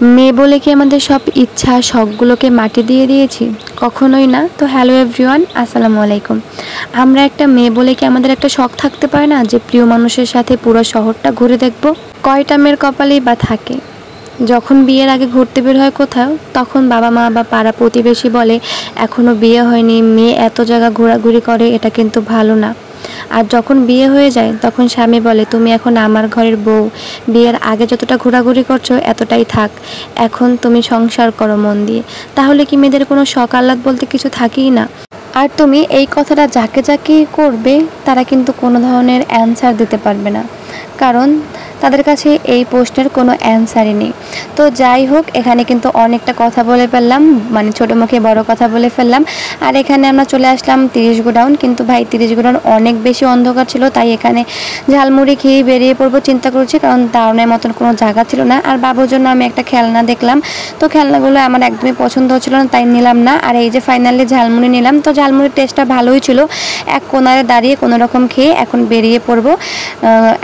মেয়ে বলে কি আমাদের সব ইচ্ছা শখগুলোকে মাটি দিয়ে দিয়েছি? কখনোই না। তো হ্যালো এভরিওয়ান, আসসালামু আলাইকুম। আমরা একটা মেয়ে বলে কি আমাদের একটা শখ থাকতে পারে না যে প্রিয় মানুষের সাথে পুরো শহরটা ঘুরে দেখব? কয়টা মেয়ের কপালেই বা থাকে? যখন বিয়ের আগে ঘুরতে বের হয় কোথাও, তখন বাবা মা বা পাড়া প্রতিবেশী বলে এখনও বিয়ে হয়নি, মেয়ে এত জায়গা ঘোরাঘুরি করে, এটা কিন্তু ভালো না। আর যখন বিয়ে হয়ে যায় তখন স্বামী বলে তুমি এখন আমার ঘরের বউ, বিয়ের আগে যতটা ঘোরাঘুরি করছো এতটাই থাক, এখন তুমি সংসার করো মন দিয়ে। তাহলে কি মেয়েদের কোনো শখ আহ্লাদ বলতে কিছু থাকেই না? আর তুমি এই কথাটা যাকে যাকে করবে তারা কিন্তু কোনো ধরনের অ্যান্সার দিতে পারবে না, কারণ তাদের কাছে এই প্রশ্নের কোনো অ্যান্সারই নেই। তো যাই হোক, এখানে কিন্তু অনেকটা কথা বলে ফেললাম, মানে ছোটো মুখে বড় কথা বলে ফেললাম। আর এখানে আমরা চলে আসলাম 30 গোডাউন, কিন্তু ভাই 30 গোডাউন অনেক বেশি অন্ধকার ছিল, তাই এখানে ঝালমুড়ি খেয়ে বেরিয়ে পড়বো চিন্তা করছি, কারণ দাঁড়ানোর মতন কোনো জায়গা ছিল না। আর বাবুর জন্য আমি একটা খেলনা দেখলাম, তো খেলনাগুলো আমার একদমই পছন্দ হচ্ছিল না, তাই নিলাম না। আর এই যে ফাইনালি ঝালমুড়ি নিলাম, তো ঝালমুড়ির টেস্টটা ভালোই ছিল। এক কোনারে দাঁড়িয়ে কোনো রকম খেয়ে এখন বেরিয়ে পড়বো।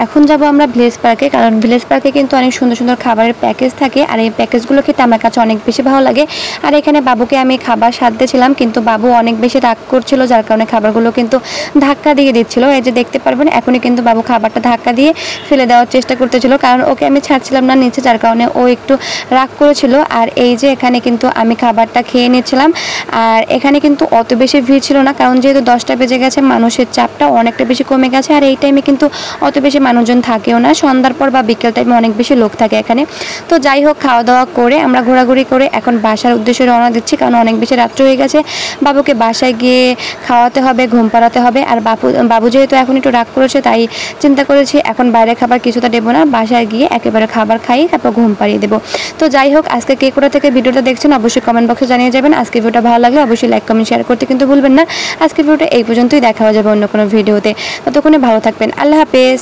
এখন যাব আমরা ভিলেজ পার্কে, কারণ ভিলেজ পার্কে কিন্তু অনেক সুন্দর সুন্দর খাবারের প্যাকেজ থাকে, আর এই প্যাকেজগুলো খেতে আমার কাছে অনেক বেশি ভালো লাগে। আর এখানে বাবুকে আমি খাবার স্বাদ দিয়েছিলাম, কিন্তু বাবু অনেক বেশি রাগ করছিল, যার কারণে খাবারগুলো কিন্তু ধাক্কা দিয়ে দিচ্ছিল। এই যে দেখতে পারবেন এখনই কিন্তু বাবু খাবারটা ধাক্কা দিয়ে ফেলে দেওয়ার চেষ্টা করতেছিল, কারণ ওকে আমি ছাড়ছিলাম না নিচে, যার কারণে ও একটু রাগ করেছিল। আর এই যে এখানে কিন্তু আমি খাবারটা খেয়ে নিচ্ছিলাম, আর এখানে কিন্তু অত বেশি ভিড় ছিল না, কারণ যেহেতু 10টা বেজে গেছে, মানুষের চাপটা অনেকটা বেশি কমে গেছে। আর এই টাইমে কিন্তু অত বেশি মানুষজন থাকেও না, সন্ধ্যার পর বা বিকেল টাইমে অনেক বেশি লোক থাকে এখানে। তো যাই হোক, খাওয়া দাওয়া করে আমরা ঘোরাঘুরি করে এখন বাসার উদ্দেশ্যে রওনা দিচ্ছি, কারণ অনেক বেশি রাত্র হয়ে গেছে। বাবুকে বাসায় গিয়ে খাওয়াতে হবে, ঘুম পাড়াতে হবে। আর বাবু যেহেতু এখন একটু রাগ করেছে, তাই চিন্তা করেছি এখন বাইরে খাবার কিছুটা দেবো না, বাসায় গিয়ে একেবারে খাবার খাই তারপর ঘুম পাড়িয়ে দেবো। তো যাই হোক, আজকে কে কোথা থেকে ভিডিওটা দেখছেন অবশ্যই কমেন্ট বক্সে জানিয়ে যাবেন। আজকে ভিডিওটা ভালো লাগলে অবশ্যই লাইক কমেন্ট শেয়ার করতে কিন্তু ভুলবেন না। আজকে ভিডিওটা এই পর্যন্তই, দেখা হয়ে যাবে অন্য কোনো ভিডিওতে। ততক্ষণে ভালো থাকবেন, আল্লাহ হাফেজ।